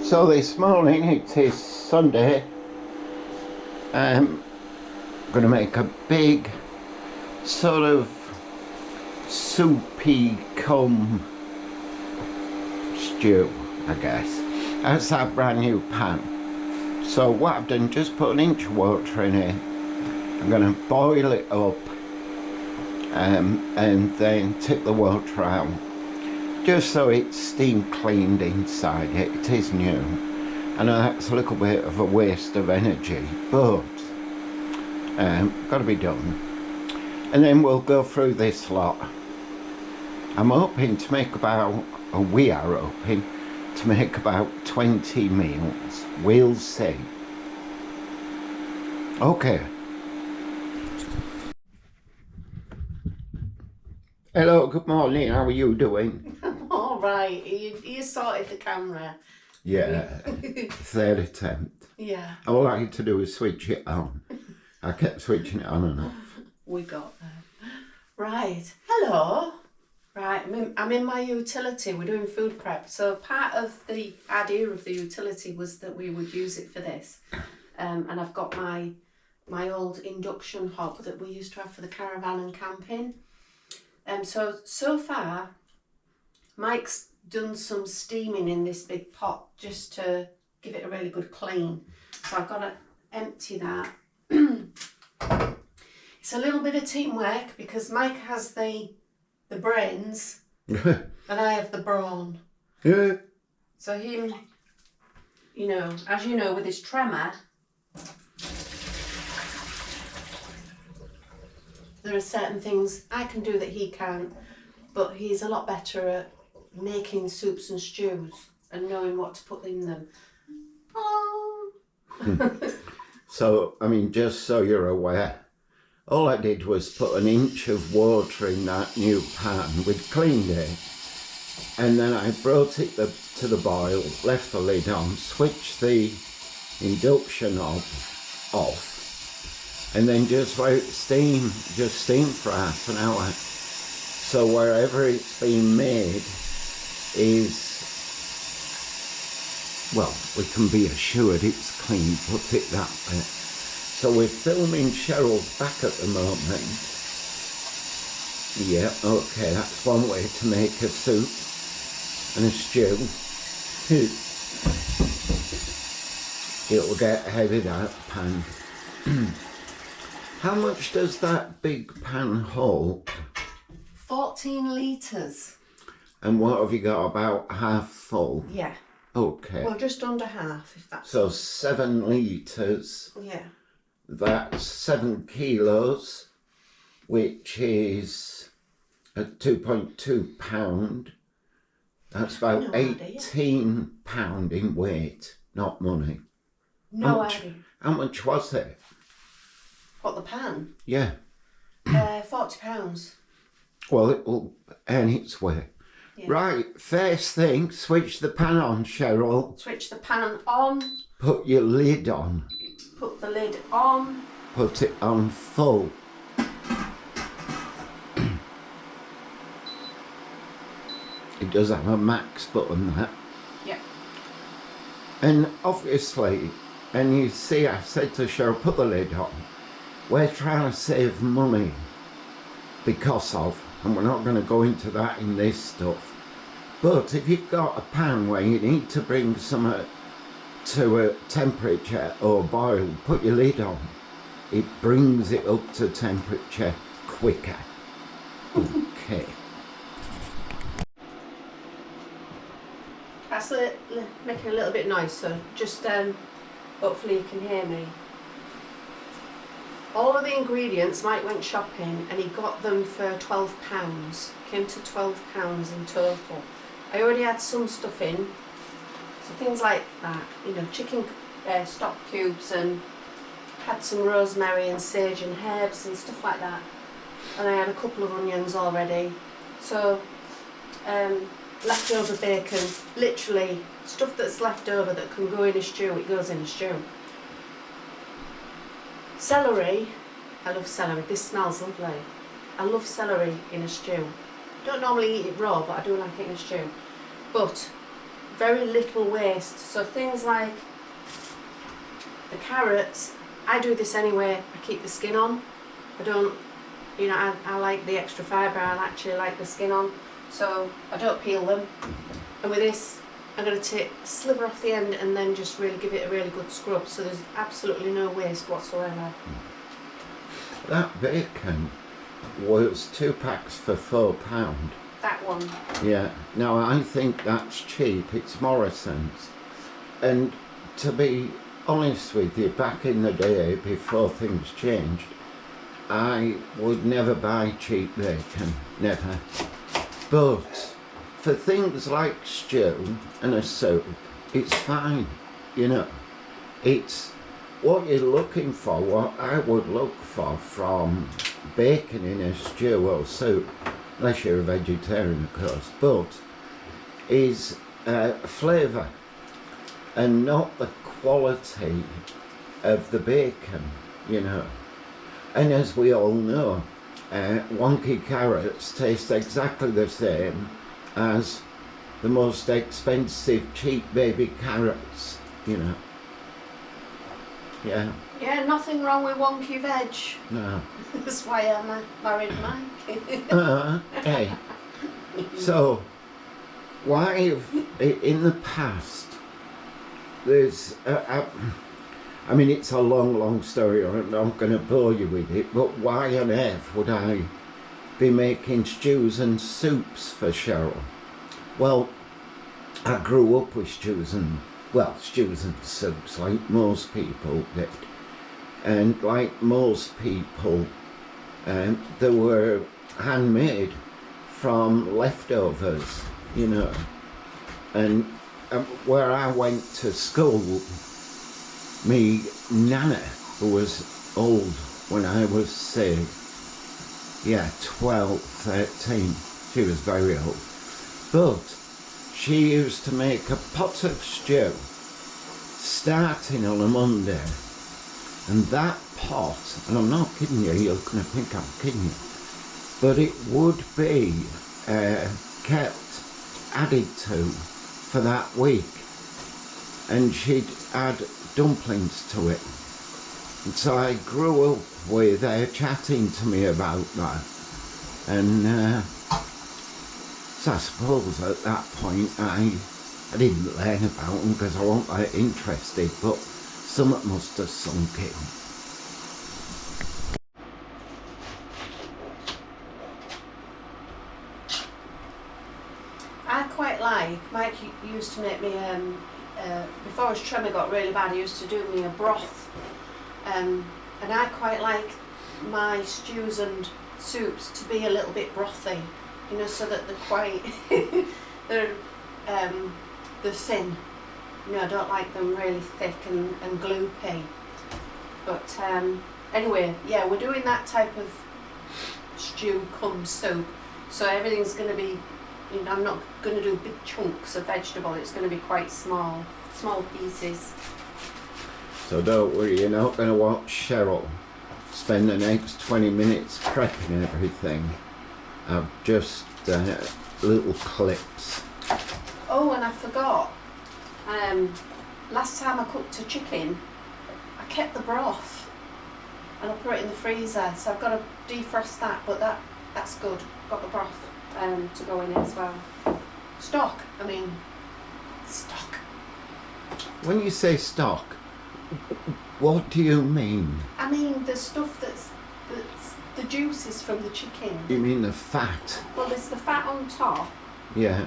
So this morning, it is Sunday, I'm going to make a big sort of soupy cum stew, I guess. That's our brand new pan. So what I've done, just put an inch of water in it. I'm going to boil it up and then take the water out, just so it's steam cleaned inside it. It is new. I know that's a little bit of a waste of energy, but got to be done. And then we'll go through this lot. I'm hoping to make about, or we are hoping to make about 20 meals. We'll see. Okay. Hello, good morning. How are you doing? I'm all right. You sorted the camera. Yeah, third attempt. Yeah. All I had to do was switch it on. I kept switching it on and off. We got there. Right. Hello. Right. I'm in my utility. We're doing food prep. So part of the idea of the utility was that we would use it for this. And I've got my old induction hob that we used to have for the caravan and camping. So far, Mike's done some steaming in this big pot just to give it a really good clean. So I've got to empty that. It's a little bit of teamwork because Mike has the brains and I have the brawn. Yeah. So him, as you know, with his tremor, there are certain things I can do that he can't, but he's a lot better at making soups and stews and knowing what to put in them. Oh. So, I mean, just so you're aware, all I did was put an inch of water in that new pan. We'd cleaned it, and then I brought it to the boil, left the lid on, switched the induction knob off, and then just let it steam for half an hour. So wherever it's been made is, well, we can be assured it's clean, put it that way. So we're filming Cheryl's back at the moment. Yeah, okay, that's one way to make a soup and a stew. It'll get heavy, that pan. How much does that big pan hold? 14 litres. And what have you got, about half full? Yeah. Okay. Well, just under half, if that's... So 7 litres. Yeah. That's 7 kilos, which is at 2.2 pound. That's about 18 pound in weight, not money. No idea. How much was it? What, the pan? Yeah. £40. Well, it will earn its way. Yeah. Right, first thing, switch the pan on, Cheryl. Switch the pan on. Put your lid on. Put the lid on. Put it on full. It does have a max button, that. Yeah. And obviously, and you see, I said to Cheryl, put the lid on. We're trying to save money because of, and we're not going to go into that in this stuff, but if you've got a pan where you need to bring some to a temperature or boil, put your lid on. It brings it up to temperature quicker. Okay. That's making a little bit noise, so just hopefully you can hear me. All of the ingredients, Mike went shopping and he got them for £12. Came to £12 in total. I already had some stuff in, so things like that, chicken stock cubes, and had some rosemary and sage and herbs and stuff like that. And I had a couple of onions already. So leftover bacon, literally stuff that's left over that can go in a stew, it goes in a stew. Celery, I love celery, this smells lovely. I love celery in a stew. Don't normally eat it raw, but I do like it in a stew. But very little waste. So things like the carrots, I do this anyway. I keep the skin on. I don't, you know, I like the extra fibre. I actually like the skin on, so I don't peel them. And with this, I'm going to take a sliver off the end and then just really give it a really good scrub, so there's absolutely no waste whatsoever. That bacon was 2 packs for £4. That one. Yeah. Now I think that's cheap. It's Morrison's, and to be honest with you, back in the day before things changed, I would never buy cheap bacon, never. But for things like stew and a soup, it's fine, you know. It's what you're looking for, what I would look for from bacon in a stew or soup, unless you're a vegetarian of course, but is flavour and not the quality of the bacon, you know. And as we all know, wonky carrots taste exactly the same as the most expensive cheap baby carrots, you know. Yeah. Yeah, nothing wrong with wonky veg. No. That's why I married Mike. Hey. So, why have, in the past, there's, I mean, it's a long story, I'm not going to bore you with it, but why on earth would I be making stews and soups for Cheryl? Well, I grew up with stews and soups, like most people did. And like most people, they were handmade from leftovers, you know. And where I went to school, me nana, who was old when I was, say, 12, 13, she was very old, but she used to make a pot of stew starting on a Monday, and that pot, and I'm not kidding you, you're going to think I'm kidding you, but it would be kept added to for that week, and she'd add dumplings to it. And so I grew up with her chatting to me about that, and so I suppose at that point I didn't learn about them because I wasn't that interested, but something must have sunk in. I quite like, Mike used to make me, before his tremor got really bad, he used to do me a broth, and I quite like my stews and soups to be a little bit brothy, you know, so that they're quite, they're thin, you know. I don't like them really thick and gloopy, but anyway, yeah, we're doing that type of stew cum soup, so everything's going to be, you know, I'm not going to do big chunks of vegetable, it's going to be quite small pieces. So don't worry, you're not going to watch Cheryl spend the next 20 minutes prepping everything. I've just little clips. Oh, and I forgot, last time I cooked a chicken, I kept the broth and I put it in the freezer, so I've got to defrost that, but that's good. Got the broth to go in it as well. Stock. When you say stock, what do you mean? I mean the stuff that's the juices from the chicken. You mean the fat? Well, there's the fat on top, Yeah.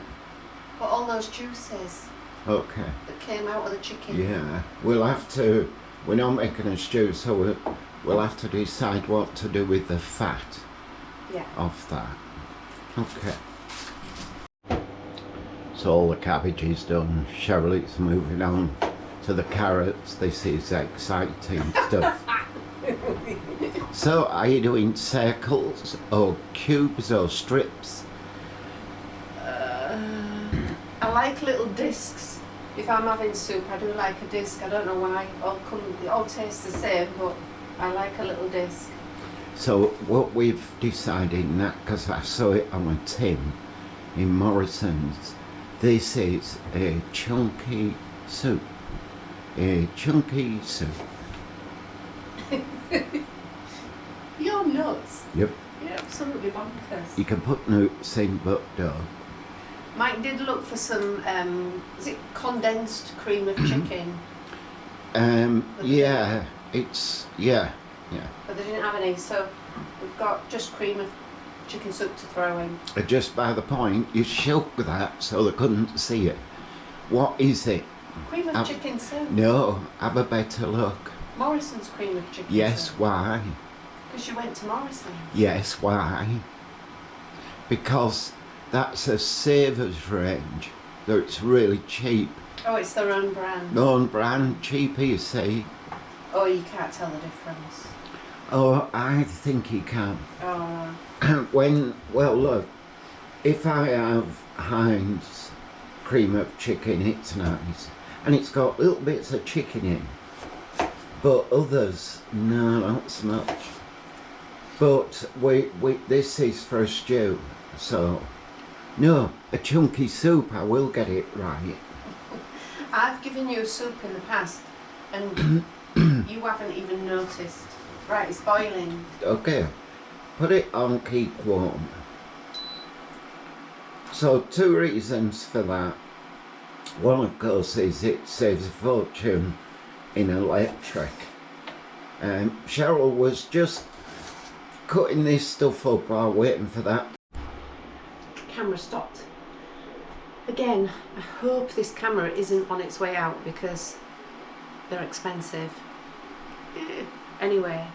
but all those juices Okay. that came out of the chicken. Yeah. We'll have to, we're not making a stew, so we'll have to decide what to do with the fat of that. Okay. So all the cabbage is done. Cheryl is moving on to the carrots. This is exciting stuff. So are you doing circles or cubes or strips? I like little discs. If I'm having soup, I do like a disc. I don't know why. They all taste the same, but I like a little disc. So what we've decided, because I saw it on a tin in Morrison's, This is a chunky soup. A chunky soup. You're nuts. Yep. You're absolutely bonkers. You can put nuts in, but don't. Mike did look for some, is it condensed cream of chicken? Yeah, yeah. But they didn't have any, so we've got just cream of chicken soup to throw in. Just by the point, you shook that so they couldn't see it. What is it? Cream of chicken soup. No, have a better look. Morrison's cream of chicken Yes, soup. why? Because you went to Morrison's. Yes, why? Because that's a Savers range that's really cheap. Oh, it's their own brand. Non brand, cheap, you see. Oh, you can't tell the difference. Oh, I think you can. Oh, Well, look, if I have Heinz cream of chicken, it's nice. And it's got little bits of chicken in. But others, no, not so much. But this is for a stew, so no, a chunky soup. I will get it right. I've given you a soup in the past, and you haven't even noticed. Right, it's boiling. Okay, put it on keep warm. So 2 reasons for that. One, of course, is it saves a fortune in electric. Cheryl was just cutting this stuff up while waiting for that. Camera stopped. Again, I hope this camera isn't on its way out because they're expensive. Anyway,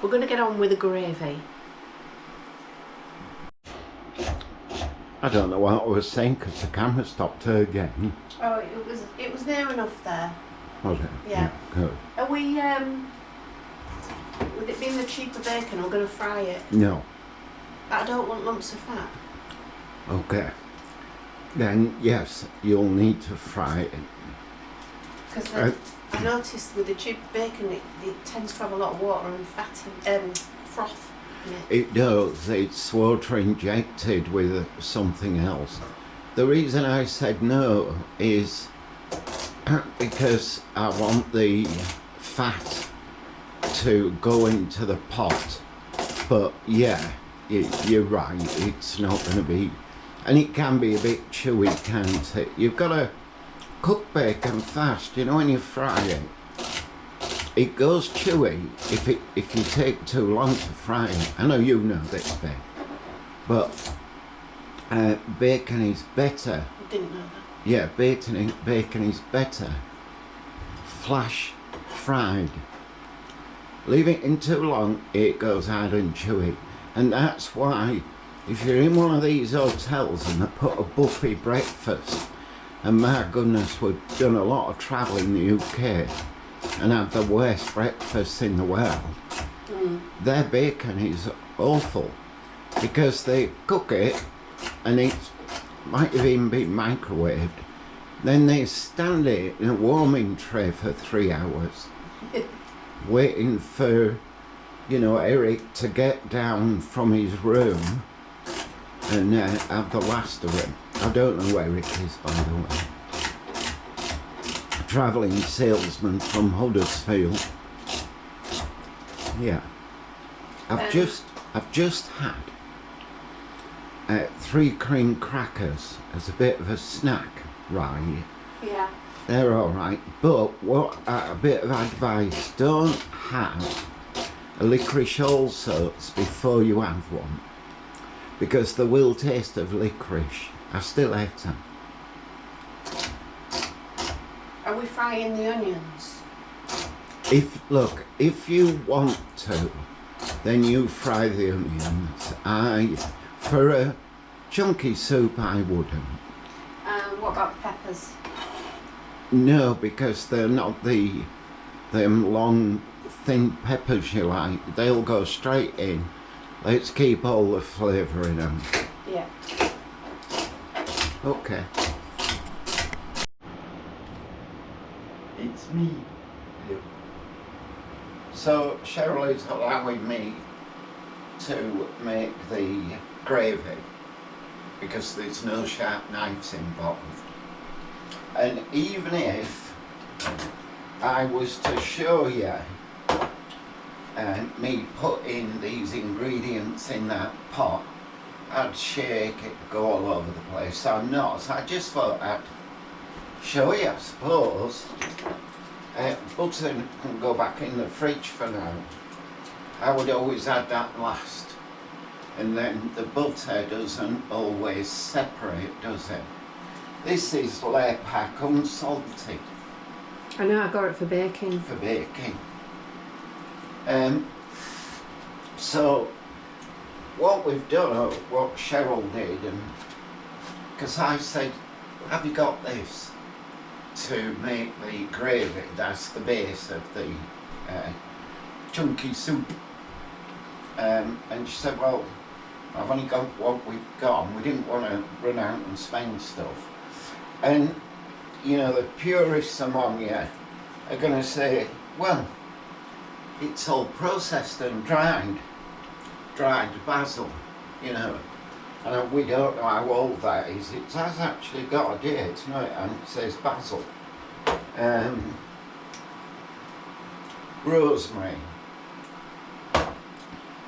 we're going to get on with the gravy. I don't know what I was saying because the camera stopped again. Oh, it was near enough there. Was it? Yeah. Good. Are we, with it being the cheaper bacon, we're going to fry it? No. I don't want lumps of fat. Okay. Then, yes, you'll need to fry it. Because I noticed with the cheaper bacon, it tends to have a lot of water and froth in it. It does. It's water injected with something else. The reason I said no is because I want the fat to go into the pot. But yeah, you're right, it's not going to be, and it can be a bit chewy, can't it? You've got to cook bacon fast, you know, when you fry it. It goes chewy if you take too long to fry it. I know you know this, babe, but bacon is better. I didn't know that. Yeah, bacon is better flash fried. Leave it in too long, it goes hard and chewy. And that's why, if you're in one of these hotels and they put a buffet breakfast, and my goodness, we've done a lot of travel in the UK and had the worst breakfast in the world, their bacon is awful because they cook it and it might have even been microwaved. Then they stand it in a warming tray for 3 hours, waiting for, you know, Eric to get down from his room and have the last of it. I don't know where it is, by the way. A travelling salesman from Huddersfield. Yeah. I've just had 3 cream crackers as a bit of a snack, right? Yeah. They're alright, but a bit of advice, don't have a licorice allsorts before you have one, because they will taste of licorice. I still ate them. Are we frying the onions? If you want to, then you fry the onions. For a chunky soup, I wouldn't. What about the peppers? No, because they're not them long, thin peppers you like. They'll go straight in. Let's keep all the flavour in them. Yeah. Okay. It's me. So Cheryl is allowing me to make the gravy. because there's no sharp knives involved. And even if I was to show you me putting these ingredients in that pot, I'd shake it, go all over the place. So I'm not. So I just thought I'd show you, I suppose. Butter can go back in the fridge for now. I would always add that last. And then the butter doesn't always separate, does it? This is layer pack unsalted. I know, I got it for baking. For baking. So what we've done, or what Cheryl did, and because I said, have you got this to make the gravy? That's the base of the chunky soup. And she said, well, I've only got what we've got, and we didn't want to run out and spend stuff. And you know, the purists among you are going to say, well, it's all processed and dried basil, you know, and we don't know how old that is. It has actually got a date, no, and it says basil. Rosemary.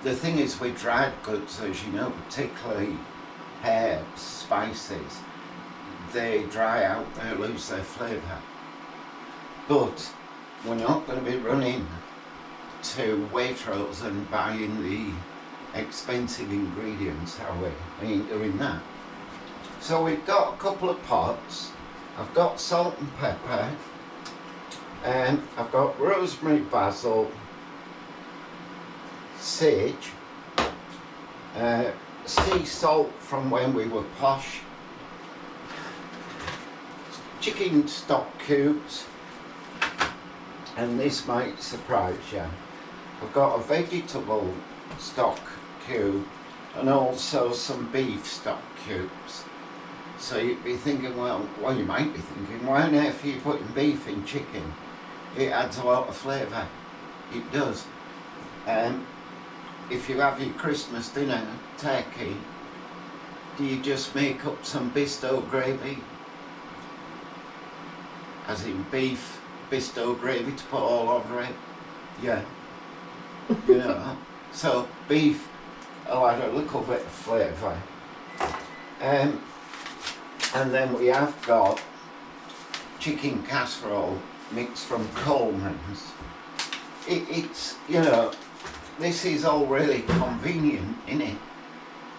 The thing is with dried goods, as you know, particularly herbs, spices, they dry out, they lose their flavour. But we're not going to be running to Waitrose and buying the expensive ingredients, are we? We ain't doing that. So we've got a couple of pots. I've got salt and pepper, and I've got rosemary, basil, sage, sea salt from when we were posh, chicken stock cubes, and this might surprise you. I've got a vegetable stock cube and also some beef stock cubes. So you'd be thinking, well, you might be thinking, why on earth are you putting beef in chicken? It adds a lot of flavour. It does. If you have your Christmas dinner turkey, do you just make up some Bisto gravy? As in beef, Bisto gravy to put all over it? Yeah. You know, so beef will add a little bit of flavour. And then we have got chicken casserole mixed from Coleman's. It's, you know, this is all really convenient, innit?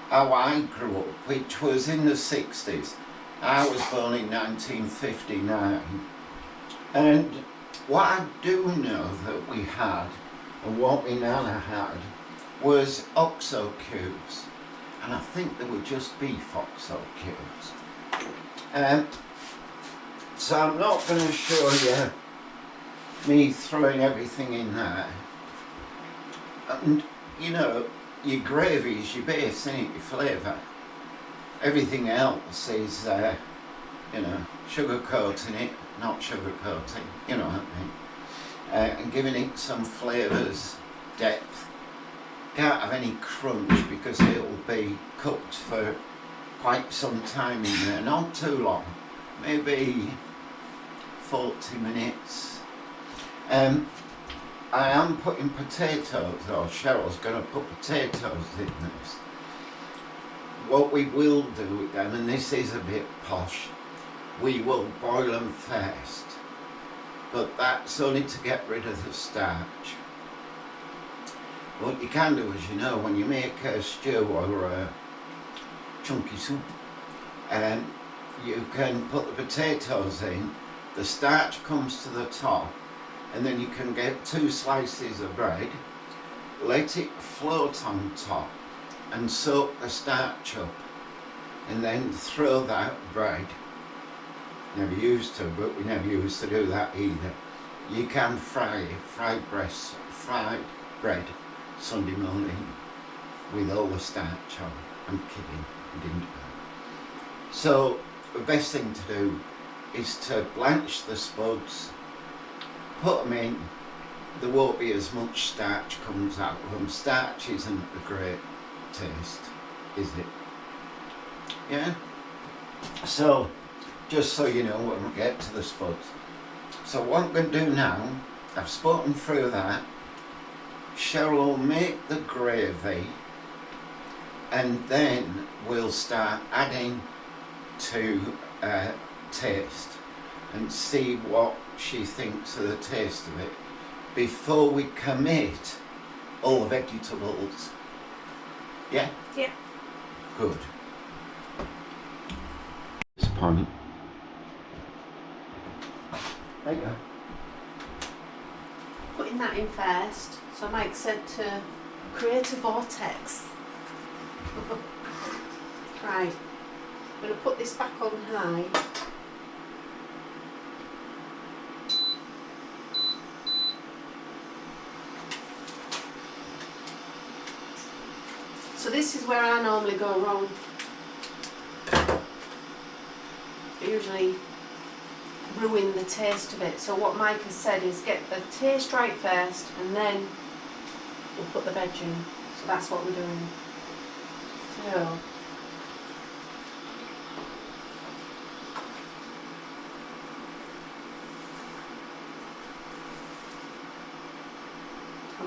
How I grew up, which was in the 60s. I was born in 1959. And what I do know that we had, and what my nana had, was OXO cubes. And I think they were just beef OXO cubes. So I'm not going to show you me throwing everything in there. And, you know, your gravy is your base, isn't it? Your flavour. Everything else is, you know, sugar coating it, not sugar coating, you know what I mean? And giving it some flavours, depth. Can't have any crunch because it'll be cooked for quite some time in there, not too long, maybe 40 minutes. I am putting potatoes, or Cheryl's going to put potatoes in this. What we will do with them, and this is a bit posh, we will boil them first, but that's only to get rid of the starch. What you can do is, you know, when you make a stew or a chunky soup, you can put the potatoes in, the starch comes to the top, and then you can get 2 slices of bread, let it float on top and soak the starch up, and then throw that bread. Never used to, but we never used to do that either. You can fried bread Sunday morning with all the starch on. I'm kidding, we didn't do that. So the best thing to do is to blanch the spuds, put them in. There won't be as much starch comes out of them. Starch isn't a great taste, is it? Yeah? So, just so you know when we get to the spuds. So what I'm going to do now, I've spoken through that. Cheryl will make the gravy, and then we'll start adding to taste and see what she thinks of the taste of it before we commit all the vegetables. Yeah? Yeah. Good. This point. There you go. Putting that in first. So Mike said to create a vortex. Right. I'm going to put this back on high. So this is where I normally go wrong. I usually ruin the taste of it. So what Mike has said is get the taste right first and then we'll put the veg in. So that's what we're doing. So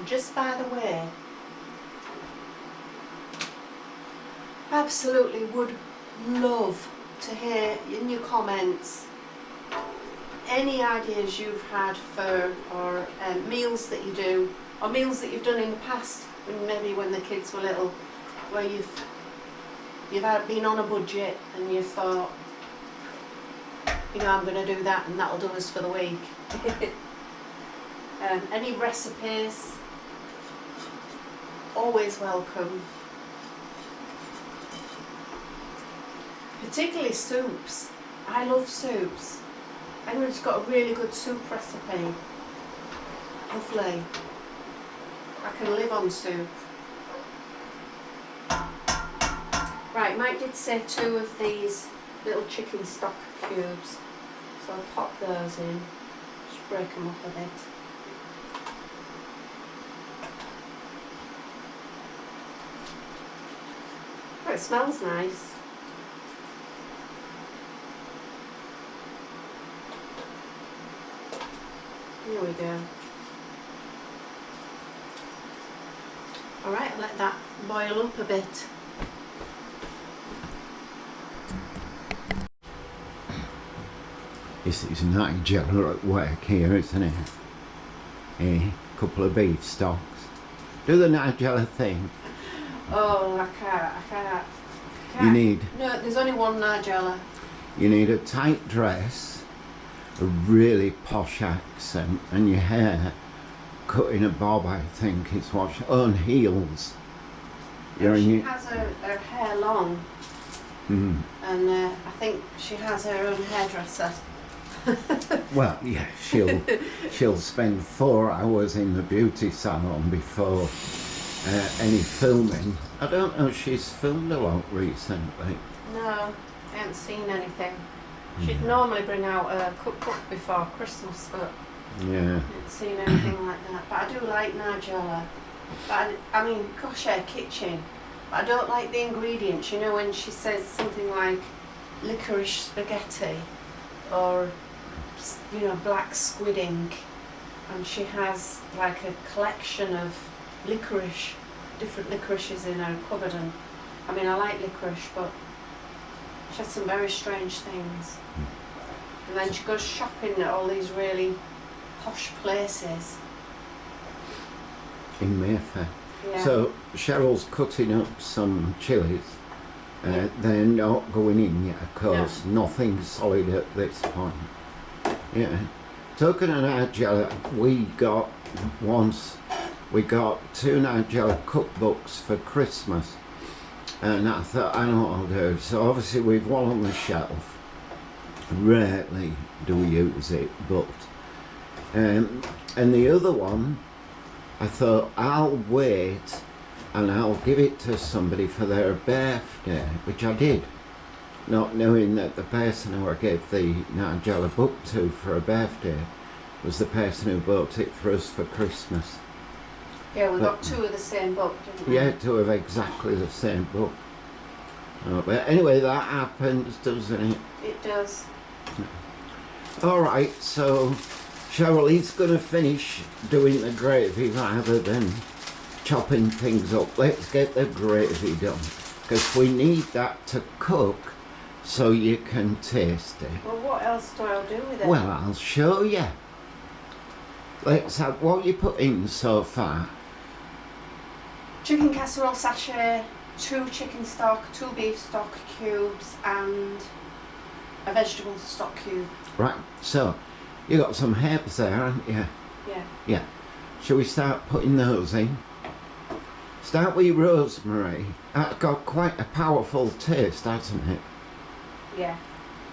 just by the way, absolutely would love to hear in your comments any ideas you've had for or meals that you do or meals that you've done in the past, maybe when the kids were little, where you've been on a budget and you thought, you know, I'm going to do that and that'll do us for the week. Any recipes, always welcome. Particularly soups. I love soups. Anybody's got a really good soup recipe, lovely. I can live on soup. Right, Mike did say 2 of these little chicken stock cubes, so I'll pop those in, just break them up a bit. Oh, it smells nice. Here we go. Alright, let that boil up a bit. This is Nigella at work here, isn't it? A couple of beef stocks. Do the Nigella thing. Oh, I can't. You need... No, there's only one Nigella. You need a tight dress, a really posh accent, and your hair cut in a bob, I think is what she... Oh, and heels. She has her hair long. And I think she has her own hairdresser. Well, yeah, she'll spend 4 hours in the beauty salon before any filming. I don't know, she's filmed a lot recently. No, I haven't seen anything. She'd normally bring out a cookbook before Christmas, but yeah, I haven't seen anything like that. But I do like Nigella. But I mean, gosh, her kitchen. But I don't like the ingredients. You know, when she says something like licorice spaghetti or, you know, black squid ink, and she has like a collection of licorice, different licorices in her cupboard. And I mean, I like licorice, but she has some very strange things. And then she goes shopping at all these really posh places. in Mayfair. Yeah. So Cheryl's cutting up some chilies. They're not going in yet, of course. No. Nothing solid at this point. Yeah. Talking of Nigella, we got 2 Nigella cookbooks for Christmas. And I thought, I know what I'll do. So obviously we've one on the shelf. Rarely do we use it, but... and the other one, I thought, I'll wait and I'll give it to somebody for their birthday, which I did, not knowing that the person who I gave the Nigella book to for a birthday was the person who bought it for us for Christmas. Yeah, we got 2 of the same book, didn't we? Yeah, 2 of exactly the same book. Oh, but anyway, that happens, doesn't it? It does. Alright, so Cheryl's going to finish doing the gravy rather than chopping things up. Let's get the gravy done, because we need that to cook so you can taste it. Well, what else do I do with it? Well, I'll show you. Let's have what you put in so far. Chicken casserole sachet, 2 chicken stock, 2 beef stock cubes, and a vegetable stock cube. Right, so you got some herbs there, haven't you? Yeah. Yeah. Shall we start putting those in? Start with rosemary. That's got quite a powerful taste, hasn't it? Yeah.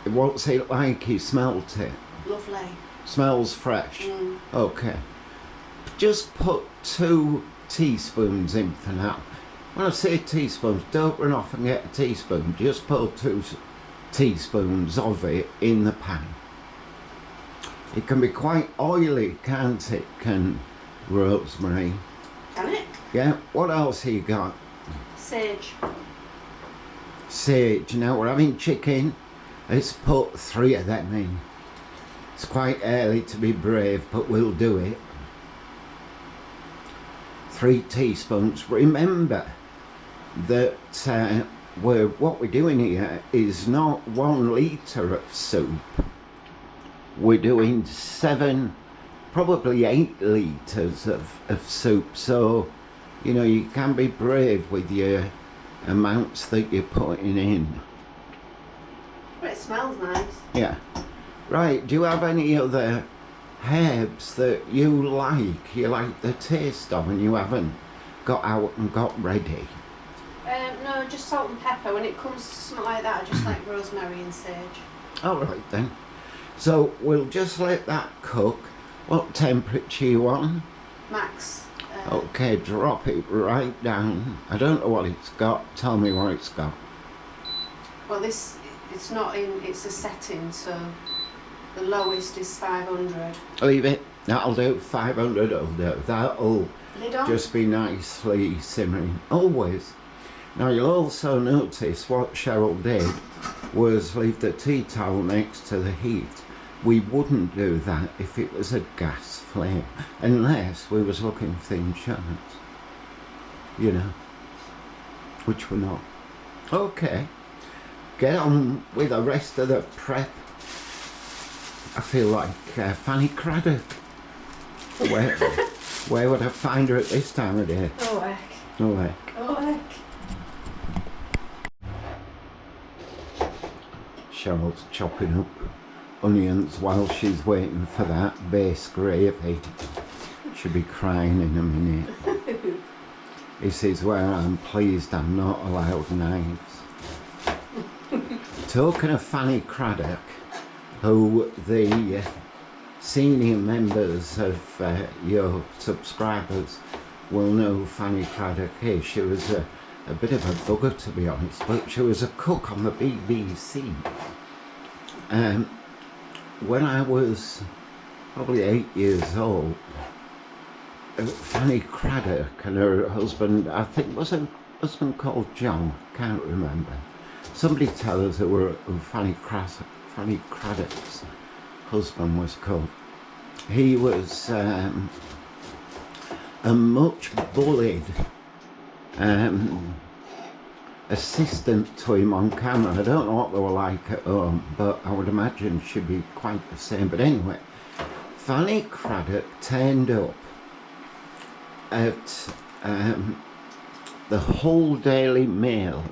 What's it like? You smelt it? Lovely. Smells fresh. Mm. Okay. Just put 2 teaspoons in for now. When I say teaspoons, don't run off and get a teaspoon. Just put 2 teaspoons of it in the pan. It can be quite oily, can't it? Can rosemary? Can it? Yeah. What else have you got? Sage. Sage. Now we're having chicken. Let's put 3 of them in. It's quite early to be brave, but we'll do it. 3 teaspoons. Remember that what we're doing here is not 1 litre of soup. We're doing 7, probably 8 litres of soup. So, you know, you can be brave with your amounts that you're putting in. But it smells nice. Yeah. Right, do you have any other herbs that you like the taste of and you haven't got out and got ready? No, just salt and pepper. When it comes to something like that, I just like rosemary and sage. Alright then. So we'll just let that cook. What temperature you on? Max. Okay, drop it right down. I don't know what it's got. Tell me what it's got. Well, it's not in, it's a setting, so the lowest is 500. Leave it. That'll do. 500 will do. That'll Lid on? just be nicely simmering. Always. Now you'll also notice what Cheryl did was leave the tea towel next to the heat. We wouldn't do that if it was a gas flame, unless we was looking for insurance, you know, which we're not. Okay, get on with the rest of the prep. I feel like Fanny Craddock. Where would I find her at this time of day? Oh, heck. Oh, heck. Oh, heck. Cheryl's chopping up onions while she's waiting for that base gravy. She'll be crying in a minute. This is where I'm pleased I'm not allowed knives. Talking of Fanny Craddock, who the senior members of your subscribers will know Fanny Craddock is. She was a bit of a bugger, to be honest, but she was a cook on the BBC. When I was probably 8 years old, Fanny Craddock and her husband, I think was a husband called John, can't remember. Somebody tell us who Fanny Craddock's husband was called. He was a much bullied assistant to him on camera. I don't know what they were like at home, but I would imagine she'd be quite the same. But anyway, Fanny Craddock turned up at the Hull Daily Mail,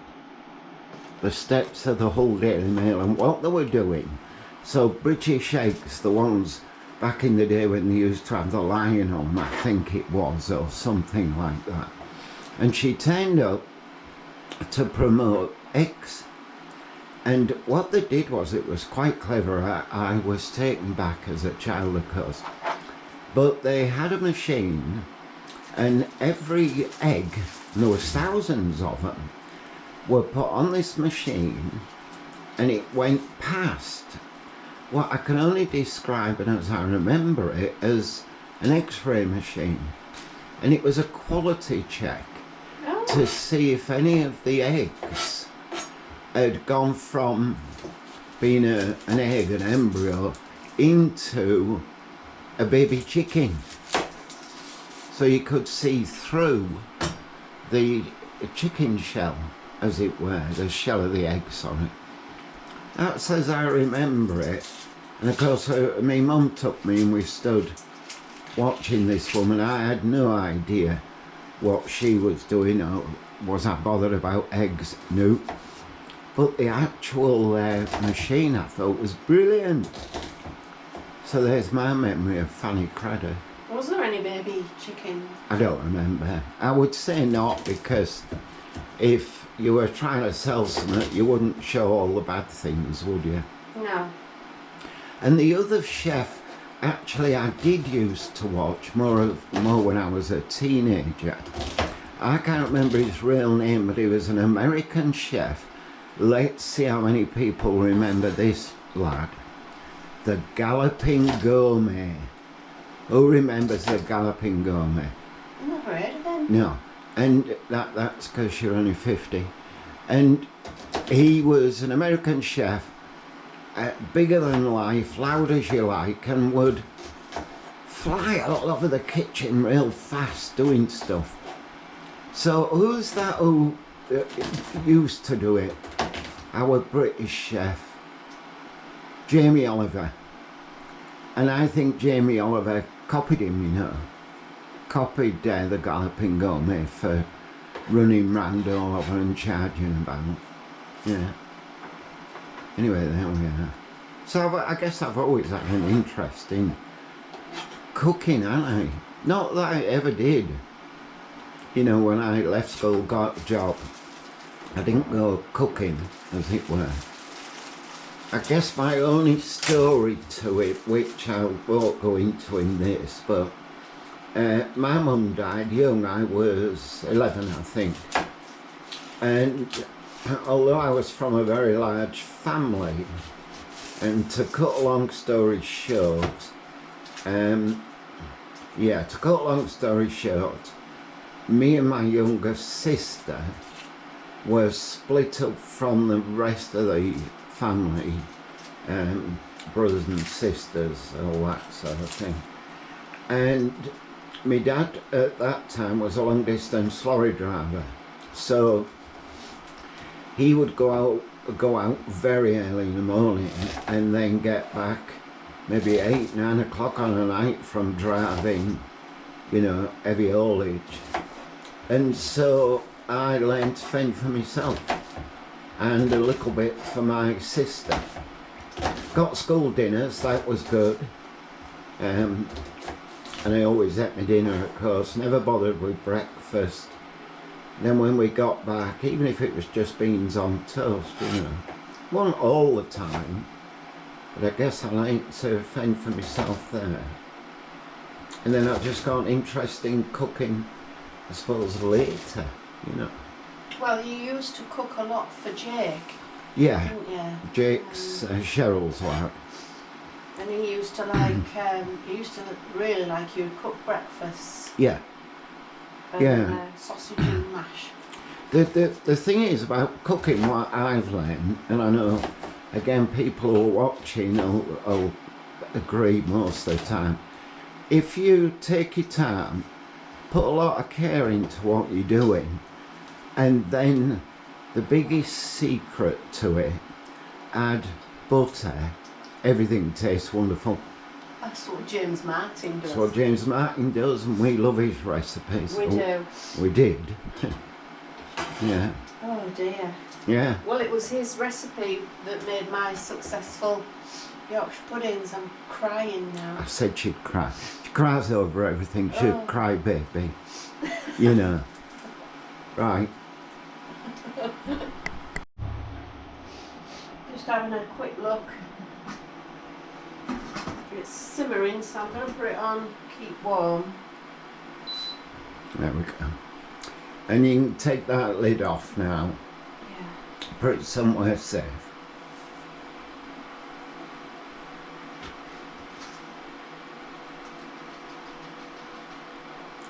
the steps of the Hull Daily Mail, and what they were doing. So British eggs, the ones back in the day when they used to have the lion on, I think it was, or something like that. And she turned up to promote eggs. And what they did was, it was quite clever. I was taken back as a child, of course. But they had a machine, and every egg, and there was thousands of them, were put on this machine, and it went past what I can only describe, and as I remember it, as an X-ray machine. And it was a quality check to see if any of the eggs had gone from being an egg, an embryo, into a baby chicken. So you could see through the chicken shell, as it were, the shell of the egg, sorry. That's as I remember it. And of course, my mum took me and we stood watching this woman. I had no idea what she was doing, or was I bothered about eggs? No. But the actual machine I thought was brilliant. So there's my memory of Fanny Craddock. Was there any baby chickens? I don't remember. I would say not, because if you were trying to sell something, you wouldn't show all the bad things, would you? No. And the other chef, actually, I did used to watch more when I was a teenager. I can't remember his real name, but he was an American chef. Let's see how many people remember this lad. The Galloping Gourmet. Who remembers the Galloping Gourmet? I've never heard of him. No. And that's because you're only 50. And he was an American chef, bigger than life, loud as you like, and would fly all over the kitchen real fast doing stuff. So who's that who used to do it? Our British chef, Jamie Oliver. And I think Jamie Oliver copied him, you know. Copied the Galloping Gourmet for running round all over and charging about. Yeah. Anyway, there we are. So I guess I've always had an interest in cooking, haven't I? Not that I ever did. You know, when I left school, got a job, I didn't go cooking, as it were. I guess my only story to it, which I won't go into in this, but my mum died young. I was 11, I think. And although I was from a very large family, and to cut a long story short, me and my younger sister were split up from the rest of the family, brothers and sisters, all that sort of thing. And my dad at that time was a long distance lorry driver, so he would go out very early in the morning and then get back maybe 8, 9 o'clock on a night from driving, you know, heavy haulage. And so I learned to fend for myself and a little bit for my sister. Got school dinners, that was good. And I always ate my dinner, of course, never bothered with breakfast. Then when we got back, even if it was just beans on toast, you know, wasn't all the time, but I guess I learned to fend for myself there. And then I just got interested in cooking, I suppose, later, you know. Well, you used to cook a lot for Jake, Yeah, didn't you? Jake's, Cheryl's wife. And he used to like, he used to really like you cook breakfast. Yeah. And, Yeah. sausage and mash. The thing is about cooking, what I've learned, and I know, again, people who are watching will agree most of the time, if you take your time, put a lot of care into what you're doing, and then the biggest secret to it, add butter, everything tastes wonderful. That's what James Martin does. That's what James Martin does, and we love his recipes. We do. We did. Yeah. Oh dear. Yeah. Well, it was his recipe that made my successful Yorkshire puddings. I'm crying now. I said she'd cry. She cries over everything. She'd Oh. cry, baby. You know. Right. Just having a quick look. It's simmering, so I'm going to put it on, keep warm. There we go. And you can take that lid off now. Yeah. Put it somewhere safe.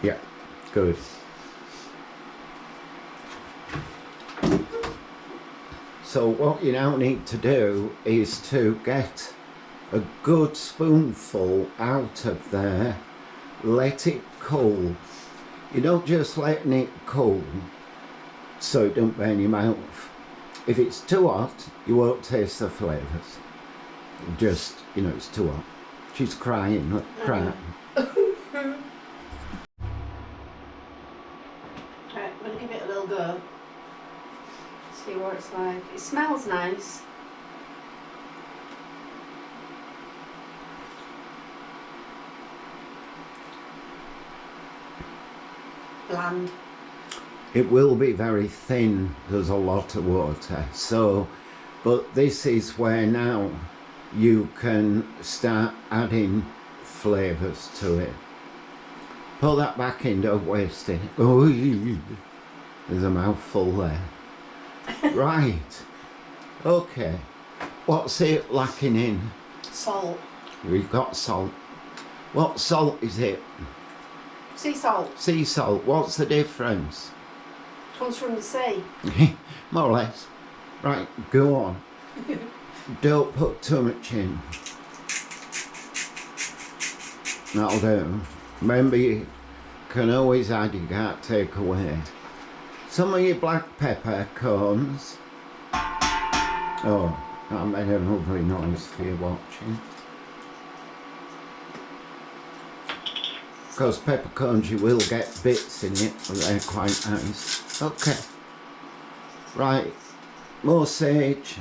Yeah, good. So what you now need to do is to get a good spoonful out of there, let it cool. You're not just letting it cool so it don't burn your mouth. If it's too hot, you won't taste the flavours. Just, you know, it's too hot. She's crying, look, crying. Right, I'm going to give it a little go. See what it's like. It smells nice. Bland. It will be very thin, there's a lot of water, so, but this is where now you can start adding flavours to it. Pull that back in, don't waste it. Oh, there's a mouthful there. Right, okay, what's it lacking in? Salt. We've got salt. What salt is it? Sea salt. Sea salt, what's the difference? Comes from the sea. More or less. Right, go on. Don't put too much in. That'll do. Remember, you can always add, you can't take away. Some of your black pepper cones. Oh, that made a lovely noise for you watching. Because peppercorns, you will get bits in it, but they're quite nice. Okay. Right. More sage.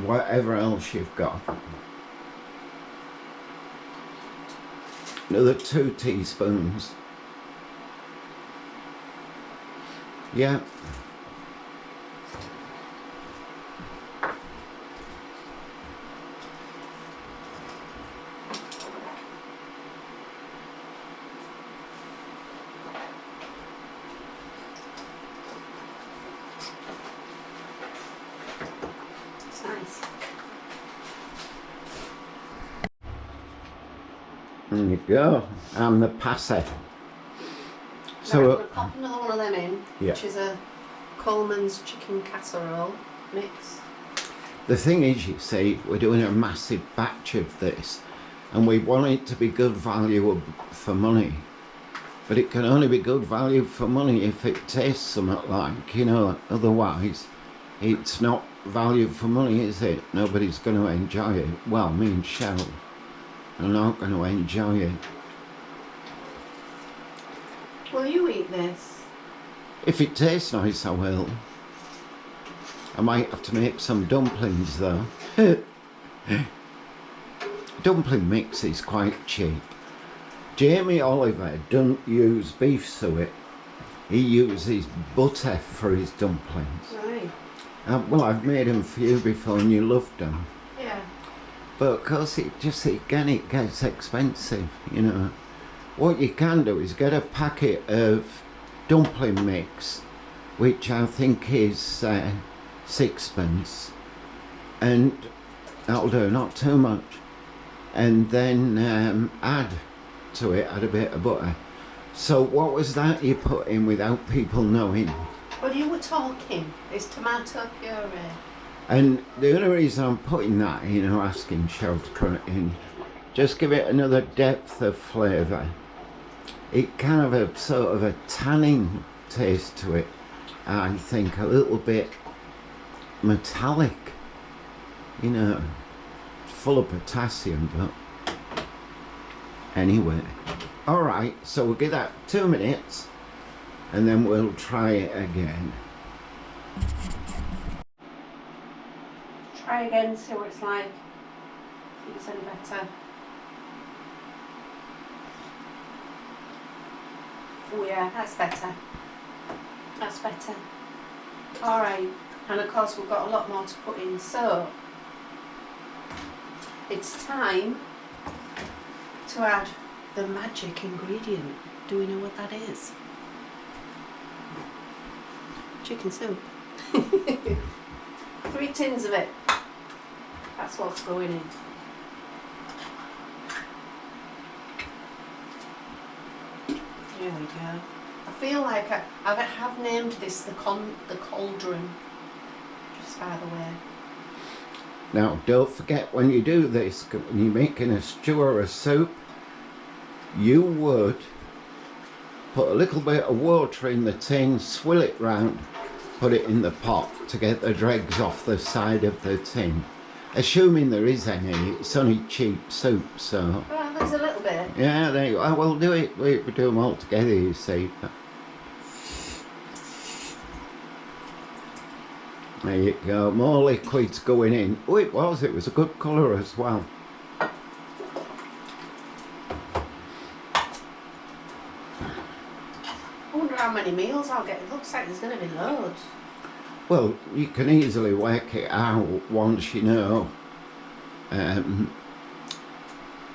Whatever else you've got. Another 2 teaspoons. Yeah. Nice. There you go. And the passer. So So, I'm going to pop another one of them in, yeah. which is a Coleman's chicken casserole mix. The thing is, you see, we're doing a massive batch of this, and we want it to be good value for money. But it can only be good value for money if it tastes something like, you know, otherwise it's not value for money, is it? Nobody's going to enjoy it. Well, me and Shell are not going to enjoy it. Will you eat this? If it tastes nice, I will. I might have to make some dumplings though. Dumpling mix is quite cheap. Jamie Oliver doesn't use beef suet. He uses butter for his dumplings. Right. Well, I've made them for you before and you loved them. Yeah. But of course it gets expensive, you know. What you can do is get a packet of dumpling mix, which I think is 6pence, and that'll do, not too much. And then add a bit of butter. So what was that you put in without people knowing? Well, you were talking. It's tomato puree. And the only reason I'm putting that in, or asking Cheryl to put it in, just give it another depth of flavour. It kind of a sort of a tanning taste to it. I think a little bit metallic, you know, full of potassium, but anyway. Alright, so we'll give that 2 minutes and then we'll try it again. Try again, see what it's like. If it's any better. Oh yeah, that's better. That's better. Alright, and of course we've got a lot more to put in, so it's time to add the magic ingredient. Do we know what that is? Chicken soup. 3 tins of it. That's what's going in. There we go. I feel like I have named this the cauldron. nice, by the way. Now, don't forget when you do this, when you're making a stew or a soup, you would put a little bit of water in the tin, swill it round, put it in the pot to get the dregs off the side of the tin. Assuming there is any, it's only cheap soup, so... Well, there's a little bit. Yeah, there you go. We'll do it, we do them all together, you see. There you go, more liquids going in. Oh, it was a good colour as well. I wonder how many meals I'll get. It looks like there's going to be loads. Well, you can easily work it out once you know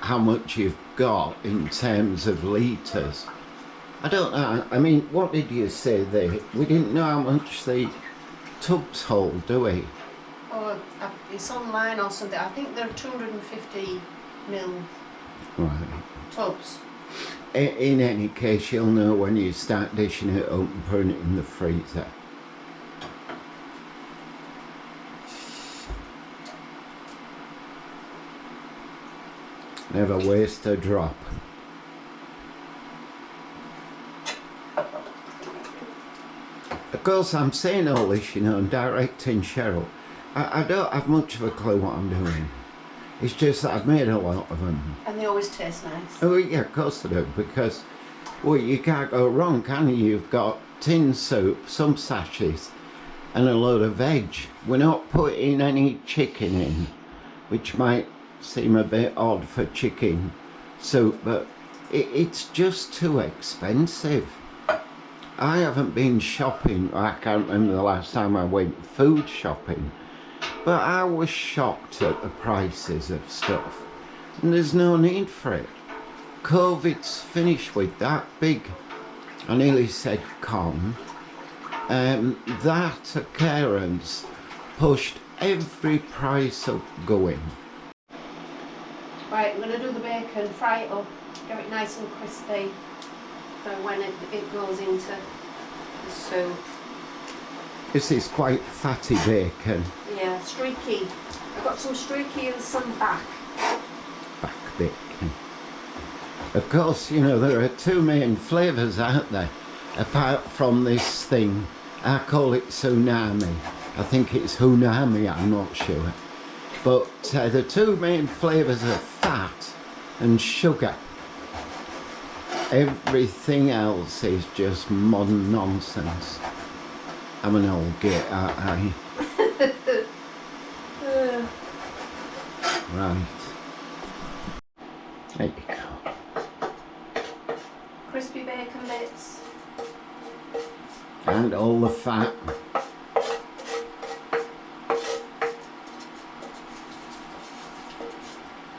how much you've got in terms of litres. I don't know, I mean, what did you say there? We didn't know how much the tubs hold, do we? Oh, it's online or something. I think they're 250 mil Right. tubs. In any case, you'll know when you start dishing it up and putting it in the freezer. Never waste a drop. Of course, I'm saying all this, you know, and directing Cheryl. I don't have much of a clue what I'm doing. It's just that I've made a lot of them. And they always taste nice. Oh yeah, of course they do, because, well, you can't go wrong, can you? You've got tin soup, some sachets, and a load of veg. We're not putting any chicken in, which might seem a bit odd for chicken soup, but it's just too expensive. I haven't been shopping, I can't remember the last time I went food shopping, but I was shocked at the prices of stuff, and there's no need for it. COVID's finished with that big, I nearly said con, that occurrence pushed every price up going. Right, I'm going to do the bacon, fry it up, get it nice and crispy for when it goes into the soup. This is quite fatty bacon. Yeah, streaky. I've got some streaky and some back. Back bacon. Of course, you know, there are two main flavours out there, apart from this thing. I call it tsunami. I think it's hunami, I'm not sure. But the two main flavours are fat and sugar. Everything else is just modern nonsense. I'm an old git, aren't I? Right. There you go. Crispy bacon bits. And all the fat.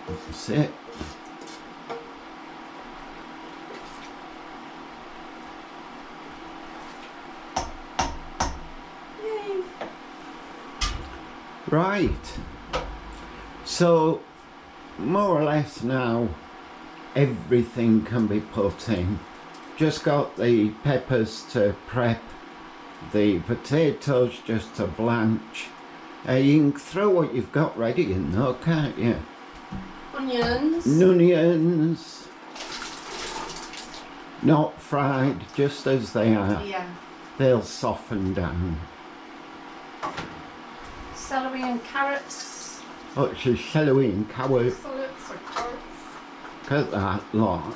That's it. Yay. Right. So, more or less now, everything can be put in. Just got the peppers to prep, the potatoes just to blanch. You can throw what you've got ready in though, can't you? Onions. Onions. Not fried, just as they are. Yeah. They'll soften down. Celery and carrots. Oh, she's celery and carrots. Salads or carrots. Look at that lot.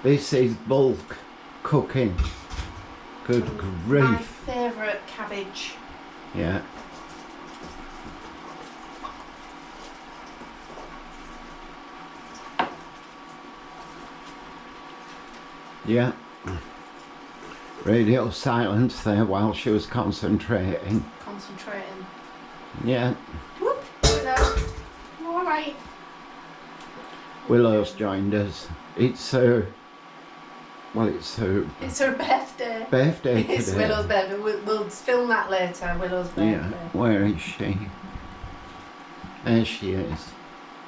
This is bulk cooking. Good My grief. favourite cabbage. Yeah. Yeah. Radio silence there while she was concentrating. Concentrating. Yeah. Whoop. Willow. All right. Willow's joined us. It's her. Well, it's her It's her birthday. birthday It's today. Willow's birthday. We'll film that later. Willow's birthday. Yeah. Where is she? There she is.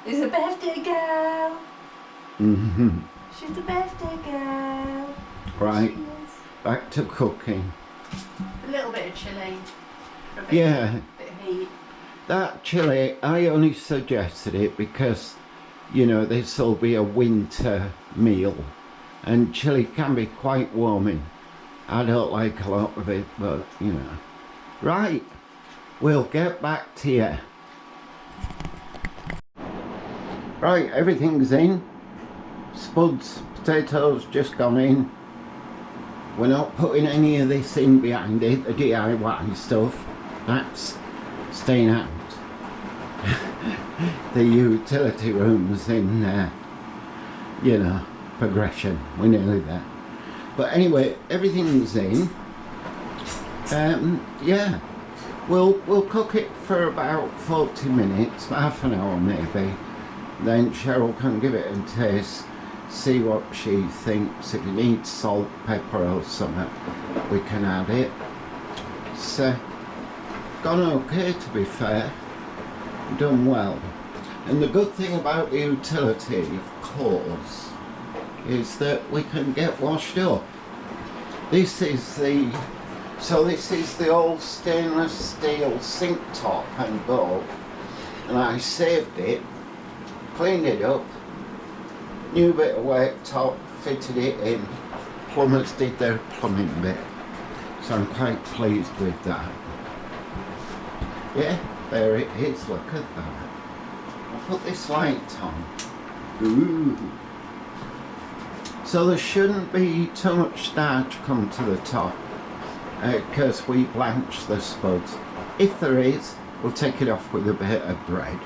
It's a birthday girl. Mhm. She's the birthday girl. Right. She is. Back to cooking. little bit of chilli. For a bit, Yeah. bit of heat. That chili, I only suggested it because, you know, this will be a winter meal and chili can be quite warming. I don't like a lot of it, but, you know. Right, we'll get back to you. Right, everything's in. Spuds, potatoes just gone in. We're not putting any of this in behind it, the DIY stuff. That's staying out. The utility room's in, you know, progression. We're nearly there. But anyway, everything's in. Yeah, we'll cook it for about 40 minutes, half an hour maybe. Then Cheryl can give it a taste, see what she thinks. If it needs salt, pepper or something, we can add it. It's gone okay, to be fair. Done well. And the good thing about the utility, of course, is that we can get washed up. This is the old stainless steel sink top and bowl, and I saved it, cleaned it up, new bit of work top, fitted it in. Plumbers did their plumbing bit, so I'm quite pleased with that. Yeah, there it is, look at that. I'll put this light on. Ooh. So there shouldn't be too much starch come to the top because we blanch the spuds. If there is, we'll take it off with a bit of bread.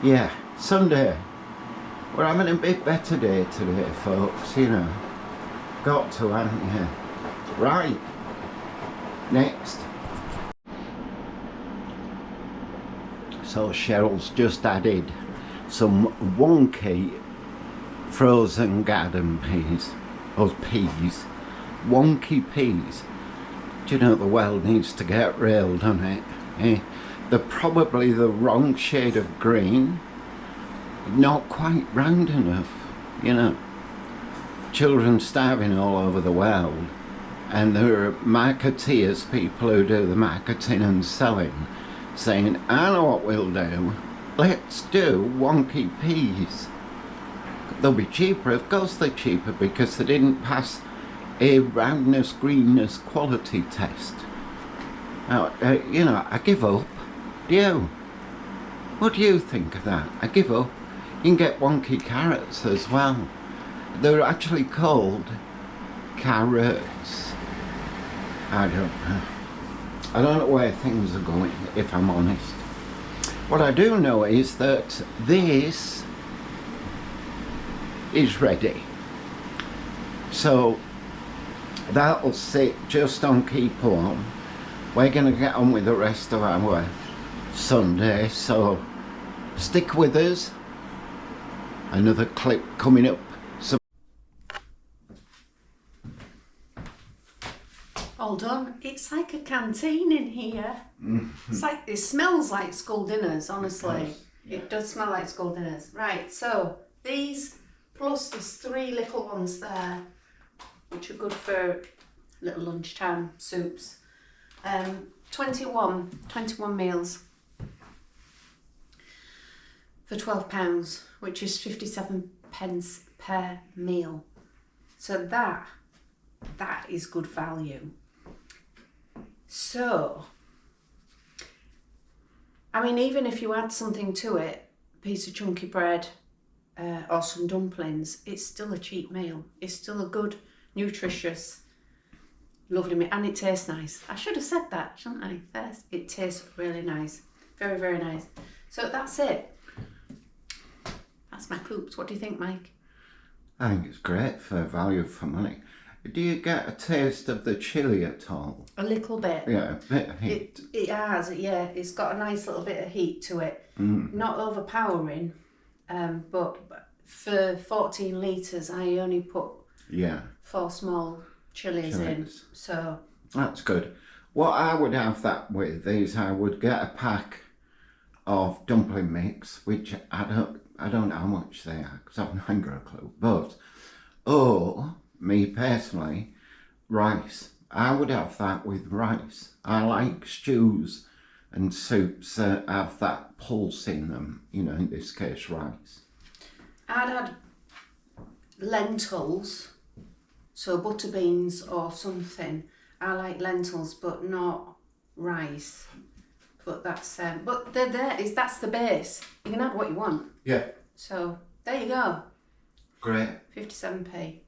Yeah, Sunday. We're having a bit better day today, folks, you know. Got to, haven't you? Right. Next. So Cheryl's just added some wonky frozen garden peas, or peas, wonky peas. Do you know the world needs to get real, doesn't it? Eh? They're probably the wrong shade of green, not quite round enough, you know. Children starving all over the world, and there are marketeers, people who do the marketing and selling, saying, I know what we'll do, let's do wonky peas. They'll be cheaper, of course they're cheaper, because they didn't pass a roundness, greenness quality test. Now, you know, I give up. Do you? What do you think of that? I give up. You can get wonky carrots as well. They're actually called carrots. I don't know. I don't know where things are going, if I'm honest. What I do know is that this is ready. So that'll sit just on keep warm. We're going to get on with the rest of our Sunday, so stick with us. Another clip coming up. Hold on, it's like a canteen in here. It's like, it smells like school dinners, honestly. It does smell like school dinners. Right, so these, plus there's 3 little ones there, which are good for little lunchtime soups. 21 meals for £12, which is 57 pence per meal. So that is good value. So, I mean, even if you add something to it, a piece of chunky bread or some dumplings, it's still a cheap meal. It's still a good, nutritious, lovely meal, and it tastes nice. I should have said that, shouldn't I? First, it tastes really nice. Very, very nice. So that's it. That's my poops. What do you think, Mike? I think it's great for value for money. Do you get a taste of the chili at all? A little bit. Yeah, a bit of heat. It has, yeah. It's got a nice little bit of heat to it. Not overpowering, but for 14 litres, I only put 4 small chilies in. So that's good. What I would have that with is I would get a pack of dumpling mix, which I don't know how much they are because I've not got a clue. But me personally, rice. I would have that with rice. I like stews and soups that have that pulse in them, you know, in this case rice. I'd add lentils, so butter beans or something. I like lentils, but not rice. But that's that's the base. You can add what you want. Yeah. So there you go. Great. 57p.